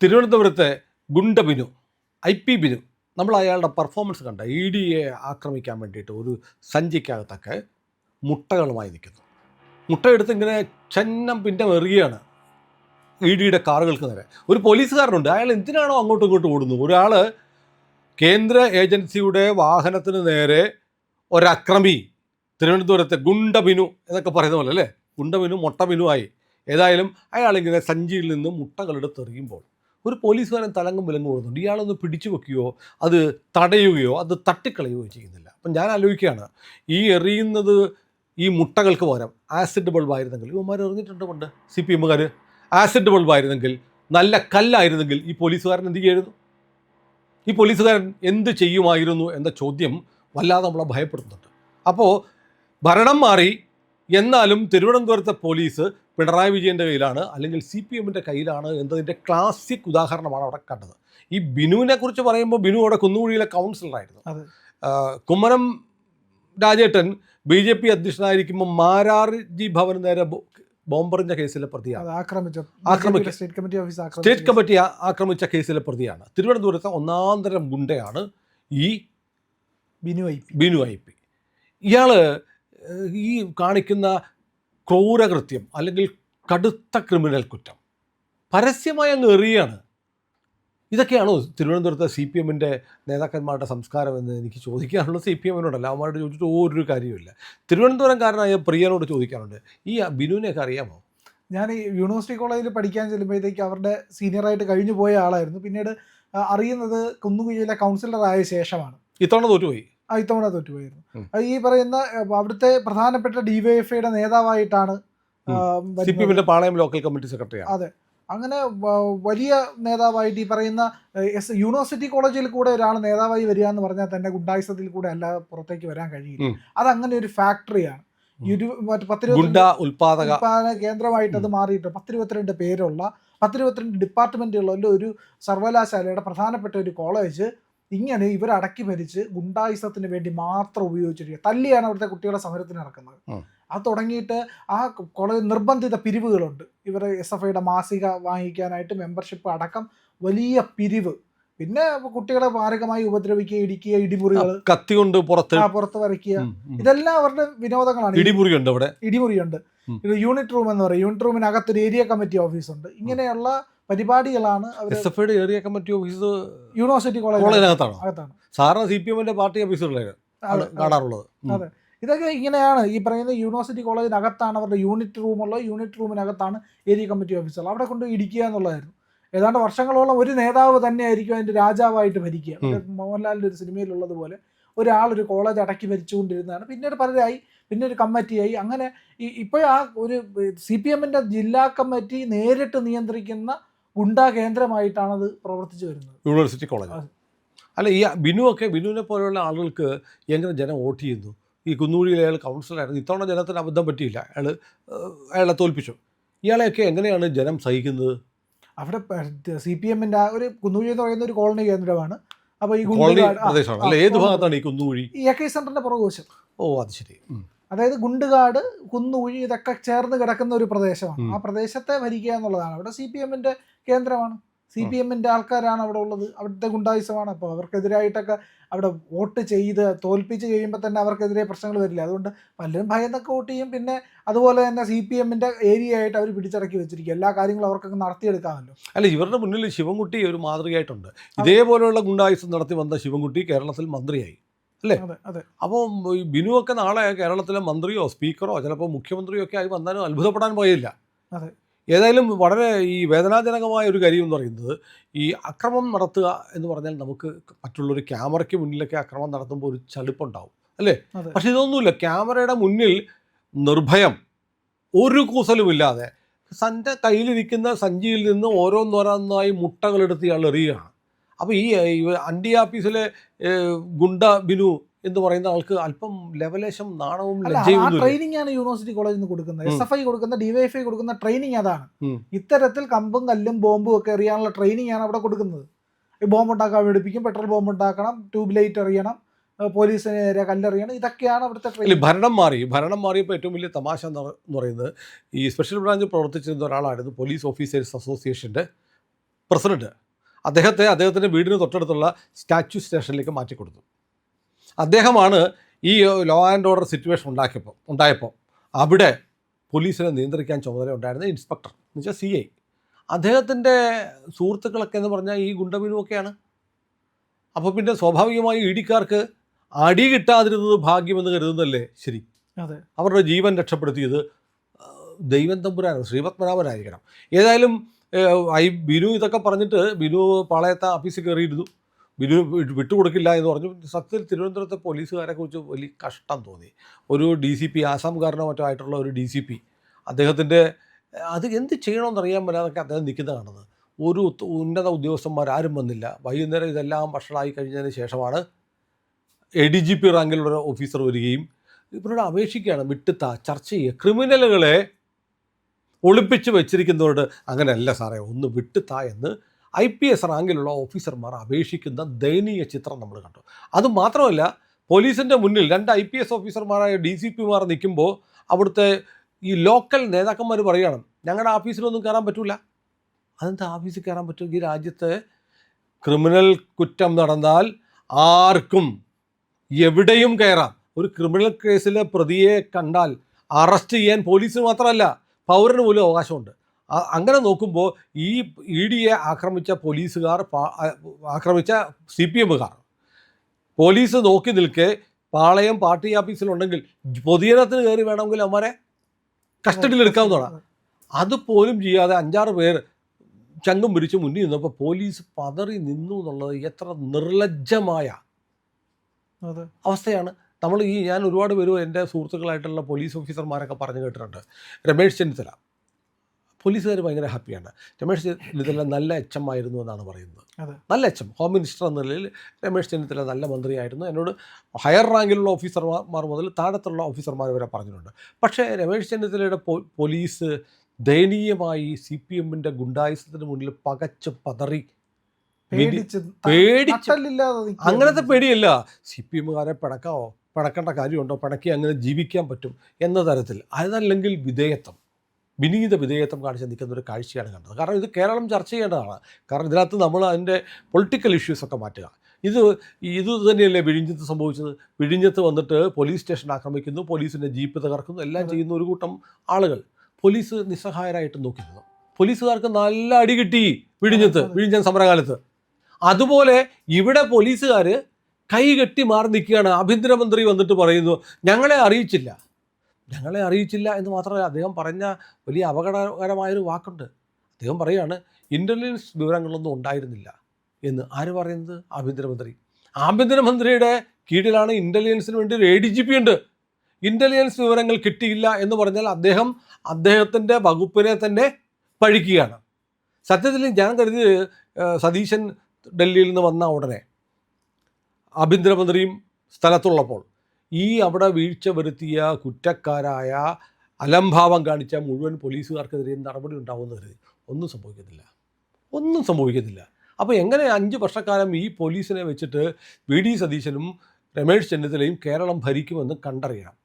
തിരുവനന്തപുരത്തെ ഗുണ്ട ബിനു, IP ബിനു, നമ്മൾ അയാളുടെ പെർഫോമൻസ് കണ്ട ED ആക്രമിക്കാൻ വേണ്ടിയിട്ട് ഒരു സഞ്ചിക്കകത്തൊക്കെ മുട്ടകളുമായി നിൽക്കുന്നു. മുട്ടയെടുത്ത് ഇങ്ങനെ ചെന്നം പിന്നെ എറിയുകയാണ് ED കാറുകൾക്ക് നേരെ. ഒരു പോലീസുകാരനുണ്ട്, അയാൾ എന്തിനാണോ അങ്ങോട്ടും ഇങ്ങോട്ടും ഓടുന്നു. ഒരാൾ കേന്ദ്ര ഏജൻസിയുടെ വാഹനത്തിന് നേരെ ഒരക്രമി, തിരുവനന്തപുരത്തെ ഗുണ്ട ബിനു എന്നൊക്കെ പറയുന്ന പോലെ അല്ലേ, ഗുണ്ട ബിനു മൊട്ട ബിനു ആയി. ഏതായാലും അയാളിങ്ങനെ സഞ്ചിയിൽ നിന്ന് മുട്ടകളെടുത്തെറിയുമ്പോൾ ഒരു പോലീസുകാരൻ തലങ്ങും വിലങ്ങും ഓടുന്നുണ്ട്. ഇയാളൊന്ന് പിടിച്ചു വെക്കുകയോ അത് തടയുകയോ അത് തട്ടിക്കളയുകയോ ചെയ്യുന്നില്ല. അപ്പം ഞാൻ ആലോചിക്കുകയാണ്, ഈ എറിയുന്നത് ഈ മുട്ടകൾക്ക് പകരം ആസിഡ് ബൾബായിരുന്നെങ്കിൽ, ഇവന്മാർ എറിഞ്ഞിട്ടുണ്ട് പണ്ട് CPMകാർ, ആസിഡ് ബൾബായിരുന്നെങ്കിൽ, നല്ല കല്ലായിരുന്നെങ്കിൽ ഈ പോലീസുകാരൻ എന്ത് ചെയ്യുമായിരുന്നു? ഈ പോലീസുകാരൻ എന്ത് ചെയ്യുമായിരുന്നു എന്ന ചോദ്യം വല്ലാതെ നമ്മളെ ഭയപ്പെടുത്തുന്നുണ്ട്. അപ്പോൾ ഭരണം മാറി, എന്നാലും തിരുവനന്തപുരത്തെ പോലീസ് പിണറായി വിജയൻ്റെ കയ്യിലാണ്, അല്ലെങ്കിൽ CPMൻ്റെ കയ്യിലാണ് എന്നതിൻ്റെ ക്ലാസിക് ഉദാഹരണമാണ് അവിടെ കണ്ടത്. ഈ ബിനുവിനെ കുറിച്ച് പറയുമ്പോൾ, ബിനു അവിടെ കുന്നുകുഴിയിലെ കൗൺസിലറായിരുന്നു. കുമ്മനം രാജേട്ടൻ BJP അധ്യക്ഷനായിരിക്കുമ്പോൾ മാരാർജി ഭവന് നേരെ ബോംബെറിഞ്ഞ കേസിലെ പ്രതിയാണ്, സ്റ്റേറ്റ് കമ്മിറ്റി ആക്രമിച്ച കേസിലെ പ്രതിയാണ്. തിരുവനന്തപുരത്തെ ഒന്നാന്തരം ഗുണ്ടയാണ് ഈ ബിനു IP. ഇയാൾ ഈ കാണിക്കുന്ന ക്രൂരകൃത്യം അല്ലെങ്കിൽ കടുത്ത ക്രിമിനൽ കുറ്റം പരസ്യമായി അങ്ങ് എറിയാണ്. ഇതൊക്കെയാണോ തിരുവനന്തപുരത്തെ CPMൻ്റെ നേതാക്കന്മാരുടെ സംസ്കാരം എന്ന് എനിക്ക് ചോദിക്കാനുള്ളത്. CPMനോടല്ല, അവന്മാരോട് ചോദിച്ചിട്ട് ഒരു കാര്യമില്ല. തിരുവനന്തപുരംകാരനായ പ്രിയനോട് ചോദിക്കാറുണ്ട്, ഈ ബിനുവിനെയൊക്കെ അറിയാമോ? ഞാൻ ഈ യൂണിവേഴ്സിറ്റി കോളേജിൽ പഠിക്കാൻ ചെല്ലുമ്പോഴത്തേക്ക് അവരുടെ സീനിയറായിട്ട് കഴിഞ്ഞു പോയ ആളായിരുന്നു. പിന്നീട് അറിയുന്നത് കുന്നുകുഴിയിലെ കൗൺസിലറായ ശേഷമാണ്. ഇത്തവണ തോറ്റുപോയി. ഇത്തവണ തോറ്റുപോയിരുന്നു. ഈ പറയുന്ന അവിടുത്തെ പ്രധാനപ്പെട്ട DYFIയുടെ നേതാവായിട്ടാണ് CPMൻ്റെ പാളയം ലോക്കൽ കമ്മിറ്റി സെക്രട്ടറിയാണ്. അതെ, അങ്ങനെ വലിയ നേതാവായിട്ട് ഈ പറയുന്ന യൂണിവേഴ്സിറ്റി കോളേജിൽ കൂടെ ഒരാൾ നേതാവായി വരിക എന്ന് പറഞ്ഞാൽ തന്നെ ഗുണ്ടായുസത്തിൽ കൂടെ അല്ലാതെ പുറത്തേക്ക് വരാൻ കഴിയില്ല. അതങ്ങനെ ഒരു ഫാക്ടറിയാണ്. ഉൽപാദന കേന്ദ്രമായിട്ട് അത് മാറിയിട്ട് 10-22 പേരുള്ള 10-22 ഡിപ്പാർട്ട്മെന്റുകളുള്ള ഒരു സർവകലാശാലയുടെ പ്രധാനപ്പെട്ട ഒരു കോളേജ് ഇങ്ങനെ ഇവർ അടക്കി ഭരിച്ച് ഗുണ്ടായുസത്തിന് വേണ്ടി മാത്രം ഉപയോഗിച്ചിരിക്കുക. തല്ലിയാണ് അവിടുത്തെ കുട്ടികളെ സമരത്തിന് ഇറക്കുന്നത്. അത് തുടങ്ങിയിട്ട് ആ കോളേജ് നിർബന്ധിത പിരിവുകളുണ്ട്. ഇവർ SFIയുടെ മാസിക വാങ്ങിക്കാനായിട്ട് മെമ്പർഷിപ്പ് അടക്കം വലിയ പിരിവ്. പിന്നെ കുട്ടികളെ മാരകമായി ഉപദ്രവിക്കുക, ഇടിക്കുക, ഇടിമുറികൾ, കത്തി കൊണ്ട് പുറത്ത് വരയ്ക്കുക, ഇതെല്ലാം അവരുടെ വിനോദങ്ങളാണ്. ഇടിമുറിയുണ്ട് അവിടെ, ഇടിമുറിയുണ്ട്. യൂണിറ്റ് റൂം എന്ന് പറയും. യൂണിറ്റ് റൂമിനകത്തൊരു ഏരിയ കമ്മിറ്റി ഓഫീസുണ്ട്. ഇങ്ങനെയുള്ള പരിപാടികളാണ് SFIയുടെ ഏരിയ കമ്മിറ്റി ഓഫീസ് യൂണിവേഴ്സിറ്റി കോളേജിനകത്താണ്. സാധാരണ CPMൻ്റെ പാർട്ടി ഓഫീസുകളിലാണ് കാണാറുള്ളത്. അതെ, ഇതൊക്കെ ഇങ്ങനെയാണ്. ഈ പറയുന്ന യൂണിവേഴ്സിറ്റി കോളേജിനകത്താണ് അവരുടെ യൂണിറ്റ് റൂമുള്ളത്. യൂണിറ്റ് റൂമിനകത്താണ് ഏരിയ കമ്മിറ്റി ഓഫീസുകൾ. അവിടെ കൊണ്ട് ഇടിക്കുക എന്നുള്ളതായിരുന്നു. ഏതാണ്ട് വർഷങ്ങളോളം ഒരു നേതാവ് തന്നെയായിരിക്കും അതിൻ്റെ രാജാവായിട്ട് ഭരിക്കുക. മോഹൻലാലിൻ്റെ ഒരു സിനിമയിലുള്ളതുപോലെ ഒരാളൊരു കോളേജ് അടക്കി ഭരിച്ചുകൊണ്ടിരുന്നതാണ്. പിന്നീട് പലരായി, പിന്നെ ഒരു കമ്മിറ്റിയായി. അങ്ങനെ ഇപ്പോൾ ആ ഒരു CPMൻ്റെ ജില്ലാ കമ്മിറ്റി നേരിട്ട് നിയന്ത്രിക്കുന്ന ഗുണ്ടാ കേന്ദ്രമായിട്ടാണ് അത് പ്രവർത്തിച്ചു വരുന്നത്. യൂണിവേഴ്സിറ്റി കോളേജ് അല്ല, ഈ ബിനുവിനെ പോലെയുള്ള ആളുകൾക്ക് എങ്ങനെ ജനം വോട്ട് ചെയ്യുന്നു? ഈ കുന്നുകുഴിയിൽ അയാൾ കൗൺസിലറായിരുന്നു. ഇത്തവണ ജനത്തിന് അബദ്ധം പറ്റിയില്ല, അയാളെ തോൽപ്പിച്ചു. ഇയാളെയൊക്കെ എങ്ങനെയാണ് ജനം സഹിക്കുന്നത്? അവിടെ CPMൻ്റെ ആ ഒരു കുന്നുകുഴി എന്ന് പറയുന്ന ഒരു കോളനി കേന്ദ്രമാണ്. അപ്പോൾ ഈ പ്രദേശമാണ്. ഏത് ഭാഗത്താണ് ഈ കുന്നുകുഴി? ഈ AK സെന്ററിന്റെ പുറകുവശം. അത് ശരി. അതായത് ഗുണ്ടുകാട്, കുന്നുകുഴി ഇതൊക്കെ ചേർന്ന് കിടക്കുന്ന ഒരു പ്രദേശമാണ്. ആ പ്രദേശത്തെ ഭരിക്കുക എന്നുള്ളതാണ്. അവിടെ CPMൻ്റെ കേന്ദ്രമാണ്. CPMൻ്റെ ആൾക്കാരാണ് അവിടെ ഉള്ളത്. അവിടുത്തെ ഗുണ്ടായുസമാണ്. അപ്പോൾ അവർക്കെതിരായിട്ടൊക്കെ അവിടെ വോട്ട് ചെയ്ത് തോൽപ്പിച്ച് കഴിയുമ്പോൾ തന്നെ അവർക്കെതിരെ പ്രശ്നങ്ങൾ വരില്ല. അതുകൊണ്ട് പലരും ഭയന്നൊക്കെ വോട്ട് ചെയ്യും. പിന്നെ അതുപോലെ തന്നെ CPMൻ്റെ ഏരിയ ആയിട്ട് അവർ പിടിച്ചടക്കി വെച്ചിരിക്കും. എല്ലാ കാര്യങ്ങളും അവർക്കൊക്കെ നടത്തിയെടുക്കാമല്ലോ. അല്ല, ഇവരുടെ മുന്നിൽ ശിവൻകുട്ടി ഒരു മാതൃകയായിട്ടുണ്ട്. ഇതേപോലെയുള്ള ഗുണ്ടായുസം നടത്തി വന്ന ശിവൻകുട്ടി കേരളത്തിൽ മന്ത്രിയായി, അല്ലേ? അപ്പോൾ ഈ ബിനുവൊക്കെ നാളെ കേരളത്തിലെ മന്ത്രിയോ സ്പീക്കറോ ചിലപ്പോൾ മുഖ്യമന്ത്രിയോ ഒക്കെ ആയി വന്നാലും അത്ഭുതപ്പെടാൻ പോയില്ല. ഏതായാലും വളരെ ഈ വേദനാജനകമായ ഒരു കാര്യം എന്ന് പറയുന്നത്, ഈ അക്രമം നടത്തുക എന്ന് പറഞ്ഞാൽ നമുക്ക് മറ്റുള്ളൊരു ക്യാമറയ്ക്ക് മുന്നിലൊക്കെ അക്രമം നടത്തുമ്പോൾ ഒരു ചടുപ്പുണ്ടാവും, അല്ലേ? പക്ഷെ ഇതൊന്നുമില്ല. ക്യാമറയുടെ മുന്നിൽ നിർഭയം, ഒരു കൂസലുമില്ലാതെ തൻ്റെ കയ്യിലിരിക്കുന്ന സഞ്ചിയിൽ നിന്ന് ഓരോന്നോരോന്നായി മുട്ടകളെടുത്ത് ഇയാൾ എറിയുകയാണ്. അപ്പോൾ ഈ അണ്ടി ആഫീസിലെ ഗുണ്ട ബിനു എന്ന് പറയുന്ന ആൾക്ക് അല്പം ലെവലേശം നാണവും ലജ്ജയും. ട്രെയിനിങ് ആണ് യൂണിവേഴ്സിറ്റി കോളേജിൽ നിന്ന് കൊടുക്കുന്നത്. SFI കൊടുക്കുന്ന, DYFI കൊടുക്കുന്ന ട്രെയിനിങ് അതാണ്. ഇത്തരത്തിൽ കമ്പും കല്ലും ബോംബും ഒക്കെ എറിയാനുള്ള ട്രെയിനിങ് ആണ് അവിടെ കൊടുക്കുന്നത്. ബോംബ് ഉണ്ടാക്കാൻ പഠിപ്പിക്കും, പെട്രോൾ ബോംബ് ഉണ്ടാക്കണം, ട്യൂബ് ലൈറ്റ് എറിയണം, പോലീസിന് നേരെ കല്ലെറിയണം. ഇതൊക്കെയാണ് അവിടുത്തെ ട്രെയിനിങ്. ഭരണം മാറിയപ്പോൾ ഏറ്റവും വലിയ തമാശ എന്ന് പറയുന്നത്, ഈ സ്പെഷ്യൽ ബ്രാഞ്ച് പ്രവർത്തിച്ചിരുന്ന ഒരാളായിരുന്നു പോലീസ് ഓഫീസേഴ്സ് അസോസിയേഷൻ്റെ പ്രസിഡന്റ് അദ്ദേഹത്തിൻ്റെ വീടിന് തൊട്ടടുത്തുള്ള സ്റ്റാച്യു സ്റ്റേഷനിലേക്ക് മാറ്റിക്കൊടുത്തു. അദ്ദേഹമാണ് ഈ ലോ ആൻഡ് ഓർഡർ സിറ്റുവേഷൻ ഉണ്ടായപ്പോൾ അവിടെ പോലീസിനെ നിയന്ത്രിക്കാൻ ചുമതല ഉണ്ടായിരുന്ന ഇൻസ്പെക്ടർ എന്ന് വെച്ചാൽ CI. അദ്ദേഹത്തിൻ്റെ സുഹൃത്തുക്കളൊക്കെ എന്ന് പറഞ്ഞാൽ ഈ ഗുണ്ടബിനുമൊക്കെയാണ്. അപ്പോൾ പിന്നെ സ്വാഭാവികമായി ഇഡിക്കാർക്ക് അടി കിട്ടാതിരുന്നത് ഭാഗ്യമെന്ന് കരുതുന്നതല്ലേ ശരി. അതെ, അവരുടെ ജീവൻ രക്ഷപ്പെടുത്തിയത് ദൈവം തമ്പുരാനാണ്, ശ്രീപത്മനാഭനായിരിക്കണം. ഏതായാലും ബിനു ഇതൊക്കെ പറഞ്ഞിട്ട് ബിനു പാളയത്തെ ഓഫീസിൽ കയറിയിരുന്നു. ബിനു വിട്ടുകൊടുക്കില്ല എന്ന് പറഞ്ഞു. സത്യത്തിൽ തിരുവനന്തപുരത്തെ പോലീസുകാരെ കുറിച്ച് വലിയ കഷ്ടം തോന്നി. ഒരു DCP, ആസാംകാരനോ മറ്റോ ആയിട്ടുള്ള ഒരു DCP, അദ്ദേഹത്തിൻ്റെ അത് എന്ത് ചെയ്യണമെന്നറിയാൻ പറ്റാതൊക്കെ അദ്ദേഹം നിൽക്കുന്ന കാണുന്നത്. ഒരു ഉന്നത ഉദ്യോഗസ്ഥന്മാരാരും വന്നില്ല. വൈകുന്നേരം ഇതെല്ലാം വഷളായി കഴിഞ്ഞതിന് ശേഷമാണ് ADGP റാങ്കിലുള്ള ഓഫീസർ വരികയും ഇവരോട് അപേക്ഷിക്കുകയാണ്, വിട്ടുത്താ, ചർച്ച ചെയ്യുക, ക്രിമിനലുകളെ ഒളിപ്പിച്ച് വെച്ചിരിക്കുന്നവരോട് അങ്ങനെയല്ല സാറേ, ഒന്ന് വിട്ടുത്താ എന്ന് IPS റാങ്കിലുള്ള ഓഫീസർമാർ അപേക്ഷിക്കുന്ന ദയനീയ ചിത്രം നമ്മൾ കണ്ടു. അതുമാത്രമല്ല, പോലീസിൻ്റെ മുന്നിൽ 2 IPS ഓഫീസർമാരായ DCPമാർ നിൽക്കുമ്പോൾ അവിടുത്തെ ഈ ലോക്കൽ നേതാക്കന്മാർ പറയുകയാണ്, ഞങ്ങളുടെ ഓഫീസിലൊന്നും കയറാൻ പറ്റില്ല. അതെന്താ ഓഫീസിൽ കയറാൻ പറ്റും? ഈ രാജ്യത്ത് ക്രിമിനൽ കുറ്റം നടന്നാൽ ആർക്കും എവിടെയും കയറാം. ഒരു ക്രിമിനൽ കേസിലെ പ്രതിയെ കണ്ടാൽ അറസ്റ്റ് ചെയ്യാൻ പോലീസിന് മാത്രമല്ല പൗരന് പോലും അവകാശമുണ്ട്. അങ്ങനെ നോക്കുമ്പോൾ ഈ EDയെ ആക്രമിച്ച പോലീസുകാർ, ആക്രമിച്ച CPMകാർ, പോലീസ് നോക്കി നിൽക്കെ പാളയം പാർട്ടി ഓഫീസിലുണ്ടെങ്കിൽ പൊതുജനത്തിന് കയറി വേണമെങ്കിൽ അവന്മാരെ കസ്റ്റഡിയിലെടുക്കാവുന്നതാണ്. അതുപോലും ചെയ്യാതെ 5-6 പേർ ചങ്കും പിടിച്ച് മുന്നിൽ നിന്നപ്പോൾ പോലീസ് പതറി നിന്നു എന്നുള്ളത് എത്ര നിർലജ്ജമായ അവസ്ഥയാണ്. ഞാൻ ഒരുപാട് പേര് എൻ്റെ സുഹൃത്തുക്കളായിട്ടുള്ള പോലീസ് ഓഫീസർമാരൊക്കെ പറഞ്ഞു കേട്ടിട്ടുണ്ട്. രമേശ് ചെന്നിത്തല പോലീസുകാർ ഭയങ്കര ഹാപ്പിയാണ്. രമേശ് ചെന്നിത്തല നല്ല HM ആയിരുന്നു എന്നാണ് പറയുന്നത്. നല്ല HM, ഹോം മിനിസ്റ്റർ എന്ന നിലയിൽ രമേശ് ചെന്നിത്തല നല്ല മന്ത്രിയായിരുന്നു. എന്നോട് ഹയർ റാങ്കിലുള്ള ഓഫീസർമാർ മുതൽ താഴത്തുള്ള ഓഫീസർമാർ വരെ പറഞ്ഞിട്ടുണ്ട്. പക്ഷേ രമേശ് ചെന്നിത്തലയുടെ പോലീസ് ദയനീയമായി CPMൻ്റെ ഗുണ്ടായുസത്തിന് മുന്നിൽ പകച്ച് പതറി പേടിച്ച്, അങ്ങനത്തെ പേടിയല്ല, CPMകാരെ പിണക്കേണ്ട കാര്യമുണ്ടോ, പിണക്കി അങ്ങനെ ജീവിക്കാൻ പറ്റും എന്ന തരത്തിൽ, അതല്ലെങ്കിൽ വിനീത വിധേയത്വം കാണിച്ച് നിൽക്കുന്ന ഒരു കാഴ്ചയാണ് കണ്ടത്. കാരണം ഇത് കേരളം ചർച്ച ചെയ്യേണ്ടതാണ്. കാരണം ഇതിനകത്ത് നമ്മൾ അതിൻ്റെ പൊളിറ്റിക്കൽ ഇഷ്യൂസൊക്കെ മാറ്റുക. ഇത് തന്നെയല്ലേ വിഴിഞ്ഞത്ത് സംഭവിച്ചത്. വിഴിഞ്ഞത്ത് വന്നിട്ട് പോലീസ് സ്റ്റേഷൻ ആക്രമിക്കുന്നു, പോലീസിൻ്റെ ജീപ്പ് തകർക്കുന്നു, എല്ലാം ചെയ്യുന്ന ഒരു കൂട്ടം ആളുകൾ. പോലീസ് നിസ്സഹായരായിട്ട് നോക്കിയിരുന്നു. പോലീസുകാർക്ക് നല്ല അടി കിട്ടി വിഴിഞ്ഞൻ സമരകാലത്ത്. അതുപോലെ ഇവിടെ പോലീസുകാർ കൈകെട്ടി മാറി നിൽക്കുകയാണ്. ആഭ്യന്തരമന്ത്രി വന്നിട്ട് പറയുന്നു ഞങ്ങളെ അറിയിച്ചില്ല എന്ന് മാത്രമല്ല, അദ്ദേഹം പറഞ്ഞ വലിയ അപകടകരമായൊരു വാക്കുണ്ട്. അദ്ദേഹം പറയുകയാണ് ഇൻ്റലിജൻസ് വിവരങ്ങളൊന്നും ഉണ്ടായിരുന്നില്ല എന്ന്. ആര് പറയുന്നത്? ആഭ്യന്തരമന്ത്രിയുടെ കീഴിലാണ് ഇൻ്റലിജൻസിന് വേണ്ടി ഒരു ADGP ഉണ്ട്. ഇൻ്റലിജൻസ് വിവരങ്ങൾ കിട്ടിയില്ല എന്ന് പറഞ്ഞാൽ അദ്ദേഹത്തിൻ്റെ വകുപ്പിനെ തന്നെ പഴിക്കുകയാണ്. സത്യത്തിൽ ഞാൻ കരുതി സതീശൻ ഡൽഹിയിൽ നിന്ന് വന്ന ഉടനെ ആഭ്യന്തരമന്ത്രിയും സ്ഥലത്തുള്ളപ്പോൾ അവിടെ വീഴ്ച വരുത്തിയ കുറ്റക്കാരായ, അലംഭാവം കാണിച്ച മുഴുവൻ പോലീസുകാർക്കെതിരെ നടപടി ഉണ്ടാവുമെന്ന് കരുതി. ഒന്നും സംഭവിക്കത്തില്ല. അപ്പോൾ എങ്ങനെ 5 വർഷക്കാലം ഈ പോലീസിനെ വെച്ചിട്ട് VD സതീശനും രമേശ് ചെന്നിത്തലയും കേരളം ഭരിക്കുമെന്ന് കണ്ടറിയണം.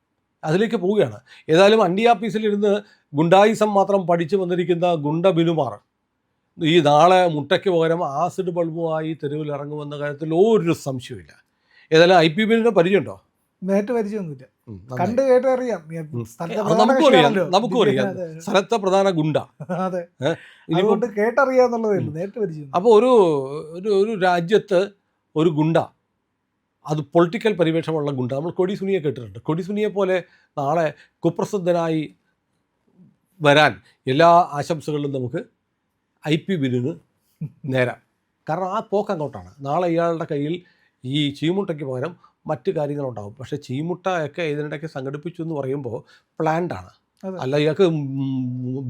അതിലേക്ക് പോവുകയാണ്. ഏതായാലും അണ്ടിയാപ്പീസിലിരുന്ന് ഗുണ്ടായിസം മാത്രം പഠിച്ചു വന്നിരിക്കുന്ന ഗുണ്ടബിനുമാർ ഈ നാളെ മുട്ടയ്ക്ക് പകരം ആസിഡ് ബൾബുമായി തെരുവിൽ ഇറങ്ങുമെന്ന കാര്യത്തിൽ ഒരു സംശയമില്ല. ഏതായാലും IP ബിനുവിനെ പരിചയമുണ്ടോ? നേരിട്ട് പരിചയമൊന്നുമില്ല, കണ്ടു കേട്ട് അറിയാം. നമുക്കും അറിയാം സ്ഥലത്തെ പ്രധാന ഗുണ്ട. അതുകൊണ്ട് കേട്ടറിയാന്നുള്ളതേ ഉള്ളൂ, നേരിട്ട് പരിചയം. അപ്പോൾ ഒരു രാജ്യത്ത് ഒരു ഗുണ്ട, അത് പൊളിറ്റിക്കൽ പരിവേഷമുള്ള ഗുണ്ട, നമ്മൾ കൊടി സുനിയെ കേട്ടിട്ടുണ്ട്. കൊടി സുനിയെ പോലെ നാളെ കുപ്രസിദ്ധനായി വരാൻ എല്ലാ ആശംസകളും നമുക്ക് IP ബിനുവിന് നേരാം. കാരണം ആ പോക്ക് അങ്ങോട്ടാണ്. നാളെ ഇയാളുടെ കയ്യിൽ ഈ ചീമുട്ടയ്ക്ക് പകരം മറ്റ് കാര്യങ്ങളുണ്ടാകും. പക്ഷേ ചീമുട്ടയൊക്കെ ഇതിനിടയ്ക്ക് സംഘടിപ്പിച്ചു എന്ന് പറയുമ്പോൾ പ്ലാൻഡാണ്. അല്ല ഇയാൾക്ക്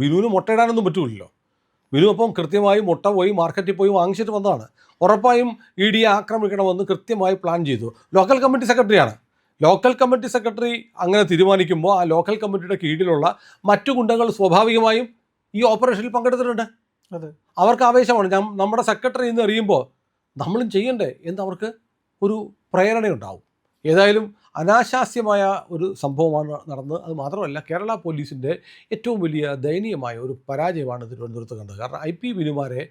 ബിനുവിന് മുട്ടയിടാനൊന്നും പറ്റില്ലല്ലോ. ബിനു അപ്പം കൃത്യമായി മുട്ട പോയി മാർക്കറ്റിൽ പോയി വാങ്ങിച്ചിട്ട് വന്നതാണ്. ഉറപ്പായും EDയെ ആക്രമിക്കണമെന്ന് കൃത്യമായി പ്ലാൻ ചെയ്തു. ലോക്കൽ കമ്മിറ്റി സെക്രട്ടറിയാണ്. ലോക്കൽ കമ്മിറ്റി സെക്രട്ടറി അങ്ങനെ തീരുമാനിക്കുമ്പോൾ ആ ലോക്കൽ കമ്മിറ്റിയുടെ കീഴിലുള്ള മറ്റു ഗുണ്ടകൾ സ്വാഭാവികമായും ഈ ഓപ്പറേഷനിൽ പങ്കെടുത്തിട്ടുണ്ട്. അവർക്ക് ആവേശമാണ്. നമ്മുടെ സെക്രട്ടറി എന്ന് അറിയുമ്പോൾ നമ്മളും ചെയ്യണ്ടേ എന്നവർക്ക് ഒരു പ്രേരണയുണ്ടാവും. ഏതായാലും അനാശാസ്യമായ ഒരു സംഭവമാണ് നടന്നത്. അത് മാത്രമല്ല, കേരള പോലീസിൻ്റെ ഏറ്റവും വലിയ ദയനീയമായ ഒരു പരാജയമാണ് തിരുവനന്തപുരത്ത് കണ്ടത്. കാരണം IP ബിനുമാരെ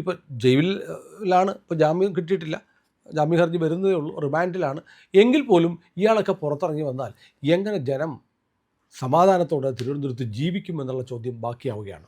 ഇപ്പോൾ ജയിലിലാണ്, ഇപ്പോൾ ജാമ്യം കിട്ടിയിട്ടില്ല, ജാമ്യ ഹർജി വരുന്നതേ ഉള്ളൂ, റിമാൻഡിലാണ്. എങ്കിൽ പോലും ഇയാളൊക്കെ പുറത്തിറങ്ങി വന്നാൽ എങ്ങനെ ജനം സമാധാനത്തോടെ തിരുവനന്തപുരത്ത് ജീവിക്കും എന്നുള്ള ചോദ്യം ബാക്കിയാവുകയാണ്.